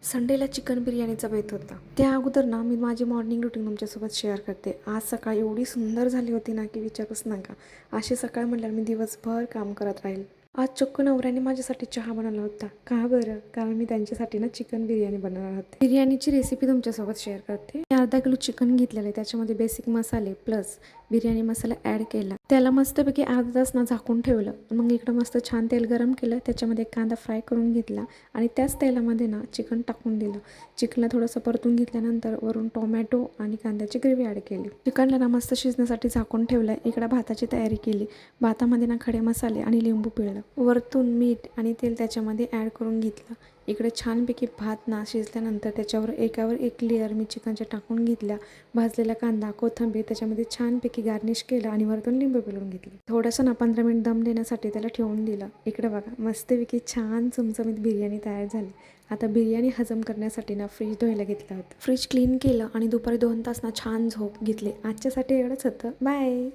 संडेला चिकन बिर्याणीचा बेत होता. त्या अगोदर ना मी माझी मॉर्निंग रुटीन तुमच्यासोबत शेअर करते. आज सकाळ एवढी सुंदर झाली होती ना की विचारूच नका. अशी सकाळ म्हटल्यावर मी दिवसभर काम करत राहील. आज चक्क नवऱ्याने माझ्यासाठी चहा बनवला होता. का बरं? कारण मी त्यांच्यासाठी ना चिकन बिर्याणी बनवणार होते. बिर्याणीची रेसिपी तुमच्यासोबत शेअर करते. मी अर्धा किलो चिकन घेतलेलं आहे. त्याच्यामध्ये बेसिक मसाले प्लस बिर्याणी मसाला ॲड केला. त्याला मस्तपैकी अर्धा तास ना झाकून ठेवलं. मग इकडं मस्त छान तेल गरम केलं. त्याच्यामध्ये कांदा फ्राय करून घेतला आणि त्याच तेलामध्ये ना चिकन टाकून दिलं. चिकनला थोडंसं परतून घेतल्यानंतर वरून टोमॅटो आणि कांद्याची ग्रेव्ही ॲड केली. चिकनला ना मस्त शिजण्यासाठी झाकून ठेवलं. इकडं भाताची तयारी केली. भातामध्ये ना खडे मसाले आणि लिंबू पिळलं. वरतून मीठ आणि तेल त्याच्यामध्ये ॲड करून घेतलं. इकडे छानपैकी भात ना शिजल्यानंतर त्याच्यावर एकावर एक लेअर मी चिकनच्या टाकून घेतल्या. भाजलेला कांदा कोथिंबीर त्याच्यामध्ये छानपैकी गार्निश केलं आणि वरतून लिंबू पिळून घेतलं. थोडंसं ना 15 मिनिट दम देण्यासाठी त्याला ठेवून दिलं. इकडे बघा मस्तपैकी छान चमचमीत बिर्याणी तयार झाली. आता बिर्याणी हजम करण्यासाठी ना फ्रीज धुवायला घेतलं होतं. फ्रीज क्लीन केलं आणि दुपारी 2 तास ना छान झोप घेतली. आजच्यासाठी एवढंच होतं. बाय.